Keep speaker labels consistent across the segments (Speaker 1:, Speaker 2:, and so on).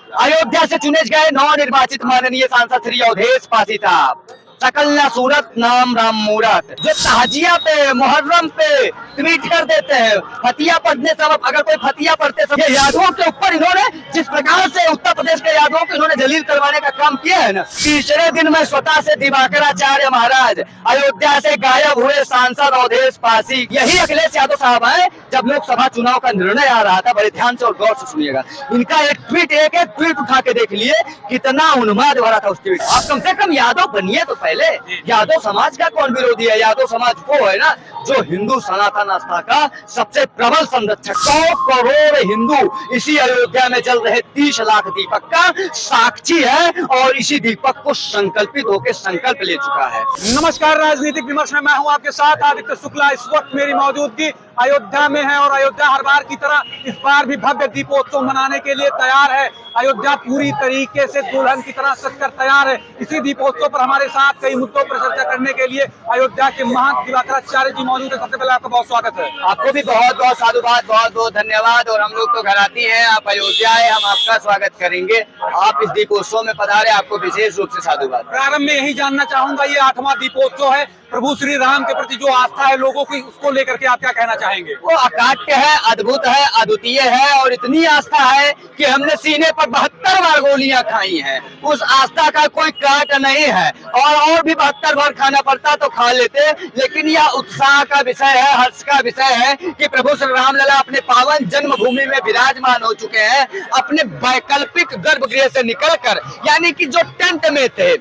Speaker 1: अयोध्या से चुने गए नवनिर्वाचित माननीय सांसद श्री अवधेश पासी साहब, सकलना सूरत नाम राम मूरत, जो ताजिया पे मुहर्रम पे ट्वीट कर देते हैं फतिया पढ़ने समय, अगर कोई फतिया पढ़ते समय यादवों के ऊपर इन्होंने जिस प्रकार से उत्तर प्रदेश के यादवों को इन्होंने जलील करवाने का काम किया है ना, तीसरे दिन में स्वतः से दिवाकराचार्य महाराज अयोध्या से गायब हुए सांसद अवधेश पासी, यही अखिलेश यादव साहब है। जब लोकसभा चुनाव का निर्णय आ रहा था, बड़े ध्यान से और गौर से सुनिएगा, इनका एक ट्वीट उठा के देख लिए कितना उन्माद भरा था उस ट्वीट। आप कम से कम यादव बनिए तो पहले। यादव समाज का कौन विरोधी है? यादव समाज वो है ना जो हिंदू सनातन आस्था का सबसे प्रबल संरक्षक। 100 करोड़ हिंदू इसी अयोध्या में जल रहे 30 लाख दीपक का साक्षी है और इसी दीपक को संकल्पित होकर संकल्प ले चुका है।
Speaker 2: नमस्कार, राजनीतिक विमर्श में मैं हूं आपके साथ आदित्य शुक्ला। इस वक्त मेरी मौजूदगी अयोध्या में है और अयोध्या हर बार की तरह इस बार भी भव्य दीपोत्सव मनाने के लिए तैयार है। अयोध्या पूरी तरीके से दुल्हन की तरह सजकर तैयार है। इसी दीपोत्सव पर हमारे साथ कई मुद्दों पर चर्चा करने के लिए अयोध्या के महंत दिवाकराचार्य जी मौजूद है। सबसे पहले आपका बहुत स्वागत है।
Speaker 1: आपको भी बहुत बहुत साधुवाद, बहुत बहुत धन्यवाद। और हम लोग तो घर आती हैं, आप अयोध्या है, हम आपका स्वागत करेंगे। आप इस दीपोत्सव में पधारे, आपको विशेष रूप से साधुवाद।
Speaker 2: प्रारंभ में यही जानना चाहूंगा, ये 8वां दीपोत्सव है, प्रभु श्री राम के प्रति जो आस्था है लोगों की, उसको लेकर के आप क्या कहना चाहेंगे?
Speaker 1: वो अकाट्य है, अद्भुत है, अद्वितीय है और इतनी आस्था है कि हमने सीने पर 72 बार गोलियां खाई हैं। उस आस्था का कोई काट नहीं है और भी 72 बार खाना पड़ता तो खा लेते, लेकिन यह उत्साह का विषय है, हर्ष का विषय है कि प्रभु श्री रामलला अपने पावन जन्मभूमि में विराजमान हो चुके हैं। अपने वैकल्पिक गर्भगृह से निकलकर, यानी कि जो टेंट में थे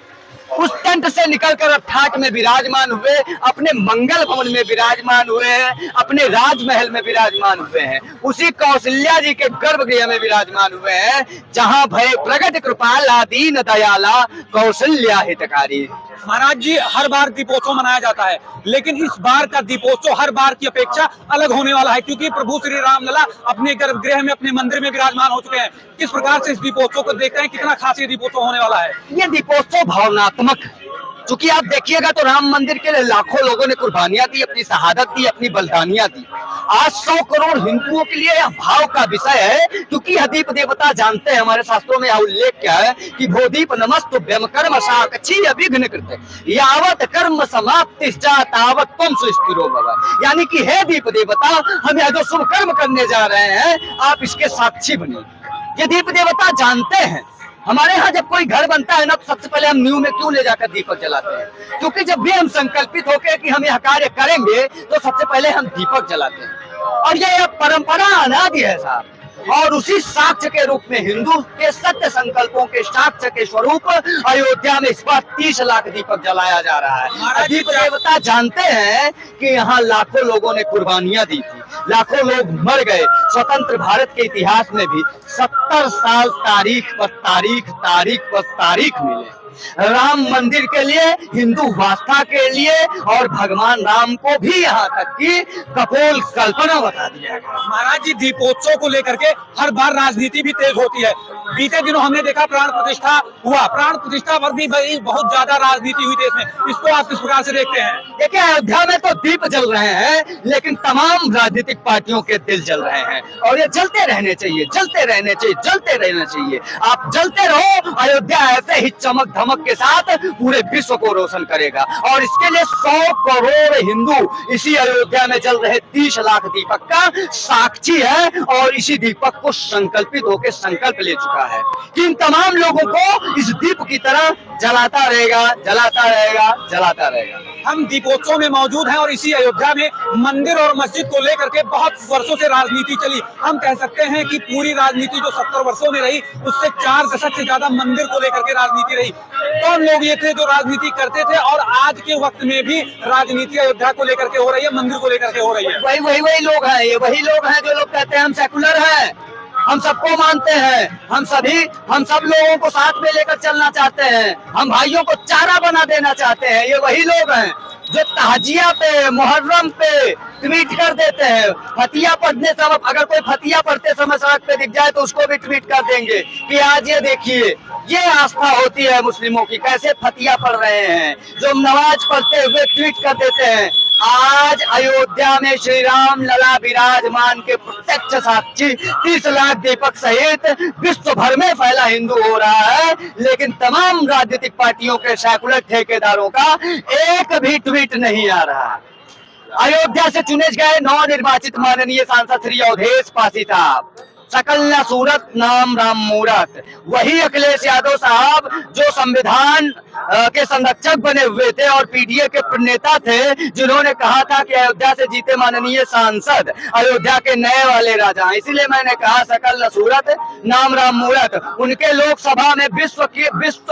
Speaker 1: उस टेंट से निकलकर अब ठाट में विराजमान हुए, अपने मंगल भवन में विराजमान हुए हैं, अपने राजमहल में विराजमान हुए हैं, उसी कौशल्या जी के गर्भगृह में विराजमान हुए हैं, जहां भय प्रगट कृपाला दीन दयाला कौशल्या हितकारी।
Speaker 2: महाराज जी, हर बार दीपोत्सव मनाया जाता है, लेकिन इस बार का दीपोत्सव हर बार की अपेक्षा अलग होने वाला है, क्योंकि प्रभु श्री रामलला अपने गर्भगृह में, अपने मंदिर में विराजमान हो चुके हैं। किस प्रकार से इस दीपोत्सव को देखते हैं? कितना खास ये दीपोत्सव होने वाला है?
Speaker 1: ये दीपोत्सव भावनात्मक, क्योंकि आप देखिएगा तो राम मंदिर के लिए लाखों लोगों ने कुर्बानियां दी, अपनी शहादत दी, अपनी बलिदानियां दी। आज 100 करोड़ हिंदुओं के लिए यह भाव का विषय है, क्योंकि यह दीप देवता जानते हैं, हमारे शास्त्रों में यह उल्लेख क्या है कि भो दीप नमस्तुभ्यं कर्म साक्षी अभिघ्न कृते यावत कर्म समाप्ति तावत त्वं सुस्थिरो भव। यानी कि हे दीप देवता, हम यह जो शुभ कर्म करने जा रहे हैं, आप इसके साक्षी बनिए। ये दीप देवता जानते हैं। हमारे यहाँ जब कोई घर बनता है ना, तो सबसे पहले हम नींव में क्यों ले जाकर दीपक जलाते हैं? क्योंकि जब भी हम संकल्पित होकर कि हम यह कार्य करेंगे तो सबसे पहले हम दीपक जलाते हैं। और यह परंपरा अनादि है साहब, और उसी साक्ष्य के रूप में हिंदू के सत्य संकल्पों के साक्ष्य के स्वरूप अयोध्या में इस बार 30 लाख दीपक जलाया जा रहा है। दीप देवता जानते हैं कि यहाँ लाखों लोगों ने कुर्बानियां दी थी, लाखों लोग मर गए। स्वतंत्र भारत के इतिहास में भी 70 साल तारीख पर तारीख, तारीख पर तारीख मिले राम मंदिर के लिए, हिंदू वास्ता के लिए, और भगवान राम को भी यहाँ तक की कपोल कल्पना बता दिया गया।
Speaker 2: महाराज जी, दीपोत्सव को लेकर के हर बार राजनीति भी तेज होती है। बीते दिनों हमने देखा प्राण प्रतिष्ठा हुआ, प्राण प्रतिष्ठा पर भी बहुत ज्यादा राजनीति हुई देश में। इसको आप किस प्रकार से देखते हैं?
Speaker 1: देखिए, अयोध्या में तो दीप जल रहे हैं, लेकिन तमाम राजनीतिक पार्टियों के दिल जल रहे हैं और ये जलते रहने चाहिए, जलते रहने चाहिए, जलते रहना चाहिए। आप जलते रहो, अयोध्या ऐसे ही चमक धमक के साथ पूरे विश्व को रोशन करेगा। और इसके लिए 100 करोड़ हिंदू इसी अयोध्या में जल रहे 30 लाख दीपक का साक्षी है और इसी दीपक को संकल्पित होकर संकल्प ले चुका है कि इन तमाम लोगों को इस दीप की तरह जलाता रहेगा, जलाता रहेगा, जलाता रहेगा।
Speaker 2: हम दीपोत्सव में मौजूद हैं और इसी अयोध्या में मंदिर और मस्जिद को लेकर के बहुत वर्षों से राजनीति चली। हम कह सकते हैं कि पूरी राजनीति जो 70 वर्षों में रही, उससे 4 दशक से ज्यादा मंदिर को लेकर के राजनीति रही। कौन लोग ये थे जो राजनीति करते थे और आज के वक्त में भी राजनीति अयोध्या को लेकर के हो रही है, मंदिर को लेकर के हो रही है?
Speaker 1: वही लोग हैं, ये वही लोग हैं जो लोग कहते हैं हम सेकुलर हैं, हम सबको मानते हैं, हम सब लोगों को साथ में लेकर चलना चाहते हैं, हम भाइयों को चारा बना देना चाहते हैं। ये वही लोग हैं जो ताजिया पे, मुहर्रम पे ट्वीट कर देते हैं। फतिया पढ़ने समय, अगर कोई फतिया पढ़ते समय सड़क पे दिख जाए तो उसको भी ट्वीट कर देंगे कि आज ये देखिए, ये आस्था होती है मुस्लिमों की, कैसे फतिया पढ़ रहे हैं। जो नमाज पढ़ते हुए ट्वीट कर देते हैं। आज अयोध्या में श्री राम लला विराजमान के प्रत्यक्ष साक्षी 30 लाख दीपक सहित विश्व भर में फैला हिंदू हो रहा है, लेकिन तमाम राजनीतिक पार्टियों के सेकुलर ठेकेदारों का एक भी ट्वीट नहीं आ रहा। अयोध्या से चुने गए नवनिर्वाचित माननीय सांसद श्री अवधेश पासी साहब, सकल न सूरत नाम राम मूरत, वही अखिलेश यादव साहब जो संविधान के संरक्षक बने हुए थे और पीडीए के प्रणेता थे, जिन्होंने कहा था कि अयोध्या से जीते माननीय सांसद अयोध्या के नए वाले राजा। इसीलिए मैंने कहा सकल न सूरत नाम राम मूरत। उनके लोकसभा में विश्व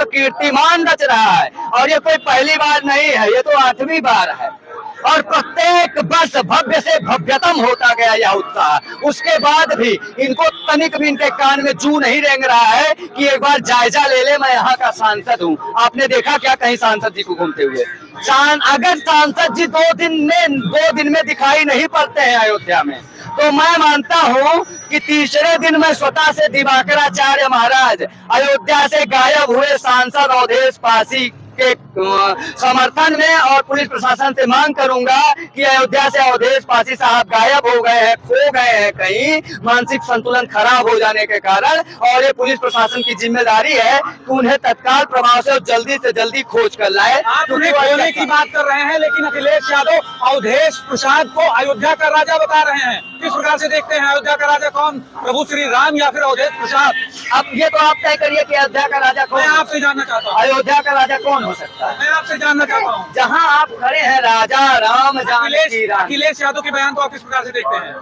Speaker 1: कीर्तिमान रच रहा है, और ये कोई पहली बार नहीं है, ये तो 8वीं बार है। और प्रत्येक वर्ष भव्य से भव्यतम होता गया यह उत्साह। उसके बाद भी इनको तनिक भी इनके कान में जू नहीं रेंग रहा है कि एक बार जायजा ले ले, मैं यहाँ का सांसद हूँ। आपने देखा क्या कहीं सांसद जी को घूमते हुए? अगर सांसद जी 2 दिन में दिखाई नहीं पड़ते हैं अयोध्या में, तो मैं मानता हूँ कि तीसरे दिन मैं स्वतः से दिवाकराचार्य महाराज अयोध्या से गायब हुए सांसद अवधेश पासी के समर्थन में और पुलिस प्रशासन से मांग करूंगा कि अयोध्या से अवधेश पासी साहब गायब हो गए हैं, खो गए हैं कहीं मानसिक संतुलन खराब हो जाने के कारण, और ये पुलिस प्रशासन की जिम्मेदारी है कि उन्हें तत्काल प्रभाव से जल्दी खोज कर लाए।
Speaker 2: आप उन्हें खोने की बात कर रहे हैं, लेकिन अखिलेश यादव अवधेश प्रसाद को अयोध्या का राजा बता रहे हैं। किस प्रकार से देखते हैं, अयोध्या का राजा कौन, प्रभु श्री राम या फिर अवधेश प्रसाद? अब ये तो आप तय करिए कि अयोध्या का राजा कौन। मैं आपसे जानना चाहता हूँ अयोध्या का राजा कौन हो सकता है। मैं आपसे जानना चाहता हूँ, जहाँ आप खड़े हैं राजा राम अखिलेश यादव के बयान को आप किस प्रकार से देखते हैं?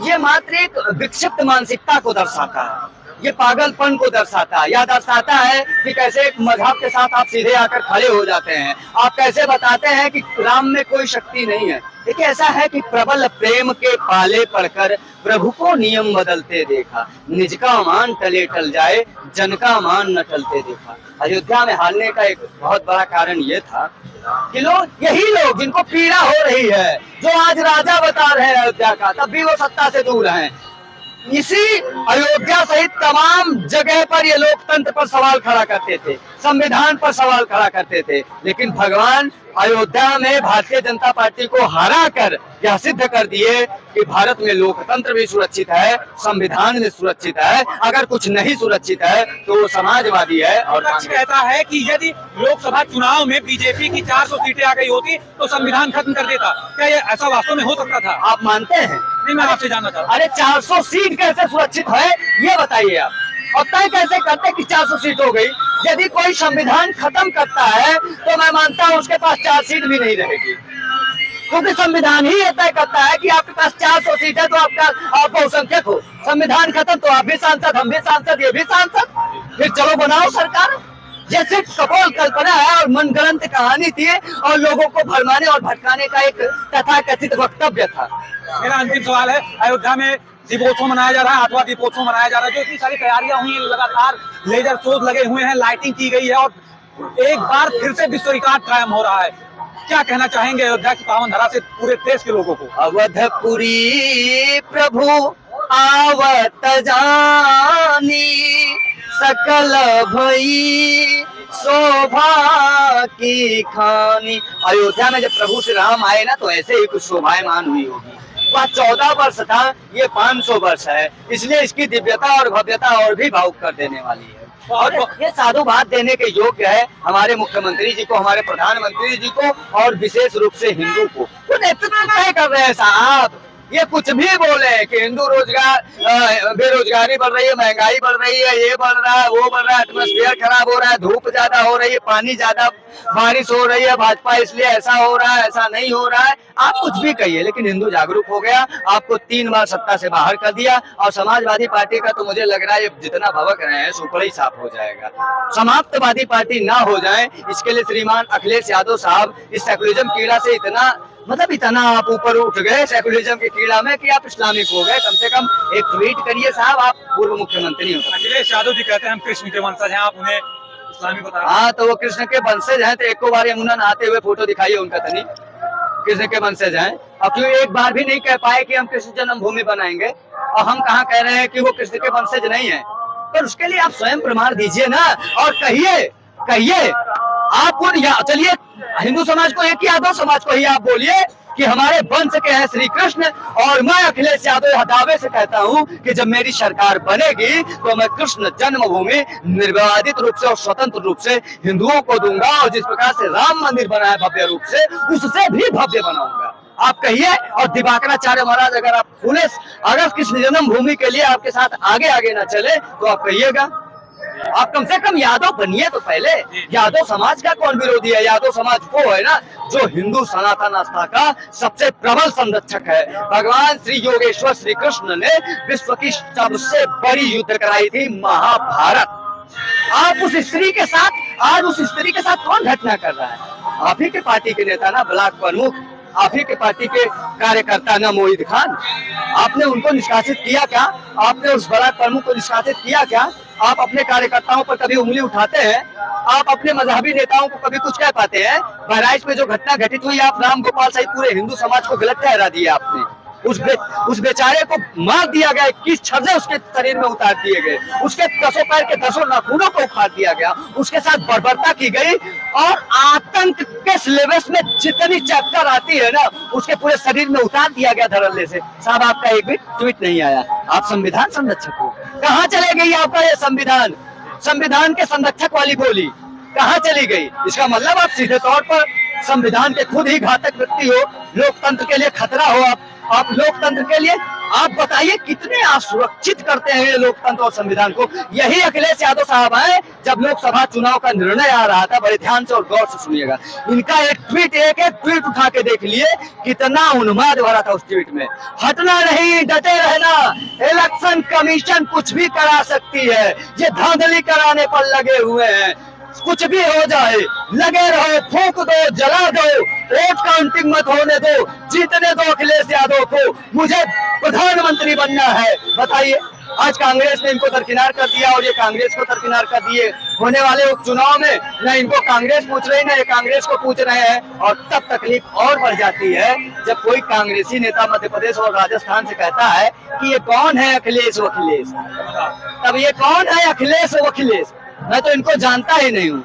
Speaker 2: ये मात्र एक विक्षिप्त मानसिकता को दर्शाता है, ये पागलपन को दर्शाता है, यह दर्शाता है कि कैसे एक मजहब के साथ आप सीधे आकर खड़े हो जाते हैं। आप कैसे बताते हैं कि राम में कोई शक्ति नहीं है। देखिए, ऐसा है कि प्रबल प्रेम के पाले पड़कर प्रभु को नियम बदलते देखा, निज का मान टले टल जाए, जन का मान न टलते देखा। अयोध्या में हारने का एक बहुत बड़ा कारण ये था कि यही लोग जिनको पीड़ा हो रही है, जो आज राजा बता रहे हैं अयोध्या का, तब भी वो सत्ता से दूर हैं। इसी अयोध्या सहित तमाम जगह पर ये लोकतंत्र पर सवाल खड़ा करते थे, संविधान पर सवाल खड़ा करते थे, लेकिन भगवान अयोध्या में भारतीय जनता पार्टी को हरा कर यह सिद्ध कर दिए कि भारत में लोकतंत्र भी सुरक्षित है, संविधान भी सुरक्षित है। अगर कुछ नहीं सुरक्षित है तो वो समाजवादी है। और कहता है कि यदि लोकसभा चुनाव में बीजेपी की 400 सीटें आ गई होती तो संविधान खत्म कर देता। क्या ये ऐसा वास्तव में हो सकता था? आप मानते हैं? नहीं, मैं आपसे जानना चाहता हूं। अरे 400 सीट कैसे सुरक्षित है ये बताइए आप, और तय कैसे करते कि 400 सीट हो गई? यदि कोई संविधान खत्म करता है तो मैं मानता हूं उसके पास 4 सीट भी नहीं रहेगी, क्योंकि संविधान ही तय करता है कि आपके पास 400 सीट है तो आप बहुसंख्यक हो। संविधान खत्म तो आप भी सांसद, हम भी सांसद, ये भी सांसद, फिर चलो बनाओ सरकार। ये सिर्फ कपोल कल्पना है और मनगढ़ंत कहानी थी और लोगों को भरमाने और भटकाने का एक तथाकथित वक्तव्य था। मेरा अंतिम सवाल है, अयोध्या में दीपोत्सव मनाया जा रहा है, 8वां दीपोत्सव मनाया जा रहा है, जो इतनी सारी तैयारियां हुई हैं, लगातार लेजर शोज लगे हुए हैं, लाइटिंग की गई है और एक बार फिर से विश्व रिकॉर्ड कायम हो रहा है। क्या कहना चाहेंगे अयोध्या की पावन धरा से पूरे देश के लोगों को? अवधपुरी प्रभु आवत जानी, सकल भई शोभा की खानी। अयोध्या में जब प्रभु श्री राम आए ना तो ऐसे ही कुछ शोभायमान हुई होगी। वह 14 वर्ष था, ये 500 वर्ष है, इसलिए इसकी दिव्यता और भव्यता और भी भावुक कर देने वाली है। और ये साधुवाद देने के योग्य है हमारे मुख्यमंत्री जी को, हमारे प्रधानमंत्री जी को, और विशेष रूप से हिंदू को। वो नेतृत्व तय कर रहे हैं साहब। ये कुछ भी बोले कि हिंदू बेरोजगारी बढ़ रही है, महंगाई बढ़ रही है, ये बढ़ रहा है, वो बढ़ रहा है, एटमॉस्फेयर खराब हो रहा है, धूप ज्यादा हो रही है, पानी ज्यादा, बारिश हो रही है, भाजपा इसलिए ऐसा हो रहा है, ऐसा नहीं हो रहा है। आप कुछ भी कहिए, लेकिन हिंदू जागरूक हो गया, आपको 3 बार सत्ता से बाहर कर दिया। और समाजवादी पार्टी का तो मुझे लग रहा है ये जितना भवक रहे हैं सुपड़ ही साफ हो जाएगा। समाप्तवादी पार्टी ना हो जाए, इसके लिए श्रीमान अखिलेश यादव साहब इस सेकुलरिज्म कीड़ा से इतना आप ऊपर उठ गए सेकुलरिज्म के कीड़ा में कि आप इस्लामिक हो गए। कम से कम एक ट्वीट करिए साहब, आप पूर्व मुख्यमंत्री हो। अखिलेश यादव जी कहते हैं हम कृष्ण के वंशज हैं, आप उन्हें इस्लामी बता रहे हैं। हाँ, तो वो कृष्ण के वंशज हैं तो एक बार यमुना नहाते हुए फोटो दिखाइए उनका तनी।
Speaker 1: कृष्ण के वंशज हैं, और क्यों एक बार भी नहीं कह पाए कि हम कृष्ण जन्मभूमि बनाएंगे, और हम कहाँ कह रहे हैं कि वो कृष्ण के वंशज नहीं है? पर उसके लिए आप स्वयं प्रमाण दीजिए ना, और कहिए आप चलिए हिंदू समाज को, एक यादव समाज को ही आप बोलिए कि हमारे वंश के हैं श्री कृष्ण, और मैं अखिलेश यादव दावे से कहता हूं कि जब मेरी सरकार बनेगी तो मैं कृष्ण जन्मभूमि निर्विवादित रूप से और स्वतंत्र रूप से हिंदुओं को दूंगा, और जिस प्रकार से राम मंदिर बना है भव्य रूप से, उससे भी भव्य बनाऊंगा। आप कहिए। और दिवाकराचार्य महाराज अगर कृष्ण जन्मभूमि के लिए आपके साथ आगे आगे ना चले तो आप कहिएगा। आप कम से कम यादव बनिए तो पहले। यादव समाज का कौन विरोधी है? यादव समाज वो है ना जो हिंदू सनातन आस्था का सबसे प्रबल संरक्षक है। भगवान श्री योगेश्वर श्री कृष्ण ने विश्व की सबसे बड़ी युद्ध कराई थी, महाभारत। आप उस स्त्री के साथ कौन घटना कर रहा है? आप ही के पार्टी के नेता ना, ब्लॉक प्रमुख, आप ही के पार्टी के कार्यकर्ता ना मोहित खान, आपने उनको निष्कासित किया क्या? आपने उस ब्लॉक प्रमुख को निष्कासित किया क्या? आप अपने कार्यकर्ताओं पर कभी उंगली उठाते हैं? आप अपने मजहबी नेताओं को कभी कुछ कह पाते हैं? बहराइच में जो घटना घटित हुई, आप राम गोपाल सहित पूरे हिंदू समाज को गलत ठहरा दिया आपने। उस बेचारे को मार दिया गया, 21 छर्रे उसके शरीर में उतार दिए गए, उसके 10 पैर के 10 नाखूनों को उखाड़ दिया गया, उसके साथ बर्बरता की गई, और आतंक के सिलेबस में जितनी चैप्टर आती है ना, उसके पूरे शरीर में उतार दिया गया धड़ल्ले से। साहब आपका एक भी ट्वीट नहीं आया। आप संविधान संरक्षक हो, कहाँ चले गई आपका ये संविधान के संरक्षक वाली बोली कहाँ चली गई? इसका मतलब आप सीधे तौर पर संविधान के खुद ही घातक व्यक्ति हो, लोकतंत्र के लिए खतरा हो। आप लोकतंत्र के लिए, आप बताइए कितने असुरक्षित करते हैं ये लोकतंत्र और संविधान को। यही अखिलेश यादव साहब हैं। जब लोकसभा चुनाव का निर्णय आ रहा था, बड़े ध्यान से और गौर से सुनिएगा, इनका एक ट्वीट उठा के देख लिए, कितना उन्माद भरा था उस ट्वीट में। हटना नहीं, डटे रहना, इलेक्शन कमीशन कुछ भी करा सकती है, ये धांधली कराने पर लगे हुए हैं। कुछ भी हो जाए, लगे रहो, फूंक दो, जला दो, वोट काउंटिंग मत होने दो, जीतने दो अखिलेश यादव को। मुझे प्रधानमंत्री बनना है। बताइए, आज कांग्रेस ने इनको दरकिनार कर दिया, और ये कांग्रेस को दरकिनार कर दिए। होने वाले उपचुनाव में न इनको कांग्रेस पूछ रही, न ये कांग्रेस को पूछ रहे हैं। और तब तकलीफ और बढ़ जाती है जब कोई कांग्रेसी नेता मध्य प्रदेश और राजस्थान से कहता है कि ये कौन है अखिलेश वखिलेश। तब ये कौन है अखिलेश वखिलेश? मैं तो इनको जानता ही नहीं हूँ।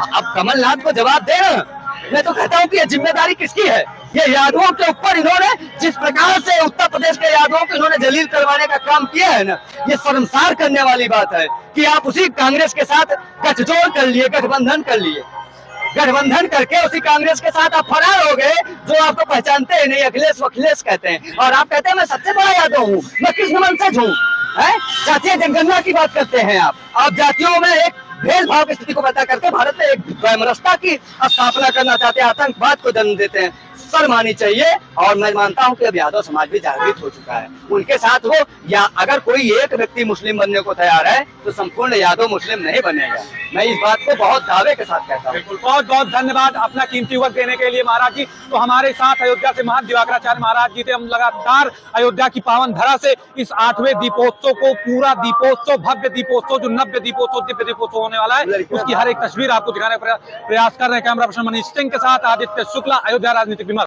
Speaker 1: अब कमलनाथ को जवाब दे ना। मैं तो कहता हूँ कि ये जिम्मेदारी किसकी है? ये यादवों के ऊपर इन्होंने जिस प्रकार से उत्तर प्रदेश के यादवों को इन्होंने जलील करवाने का काम किया है ना, ये शर्मसार करने वाली बात है कि आप उसी कांग्रेस के साथ गठजोड़ कर लिए, गठबंधन कर लिए। गठबंधन करके उसी कांग्रेस के साथ आप फरार हो गए, जो आपको पहचानते ही नहीं, अखिलेश वखिलेश कहते हैं। और आप कहते हैं मैं सबसे बड़ा यादव हूँ, मैं कृष्ण वंशज हूँ। जातीय जनगणना की बात करते हैं आप जातियों में एक भेदभाव की स्थिति को पैदा करके भारत में एक वैमनस्यता की स्थापना करना चाहते हैं, आतंकवाद को जन्म देते हैं। शर्म आनी चाहिए। और मैं मानता हूं कि अब यादव समाज भी जागृत हो चुका है, उनके साथ वो, या अगर कोई एक व्यक्ति मुस्लिम बनने को तैयार है तो संपूर्ण यादव मुस्लिम नहीं बनेगा। मैं इस बात को बहुत दावे के साथ कहता हूँ।
Speaker 2: बहुत बहुत धन्यवाद अपना कीमती वक्त देने के लिए महाराज जी। तो हमारे साथ अयोध्या से महंत दिवाकराचार्य महाराज जी थे। हम लगातार अयोध्या की पावन धरा से इस 8वें दीपोत्सव को, पूरा दीपोत्सव, भव्य दीपोत्सव, जो नव्य दीपोत्सव, दिव्य दीपोत्सव होने वाला है, उसकी हर एक तस्वीर आपको दिखाने का प्रयास कर रहे हैं। कैमरा पर्सन मनीष सिंह के साथ आदित्य शुक्ला, अयोध्या राजनीतिक विमर्श।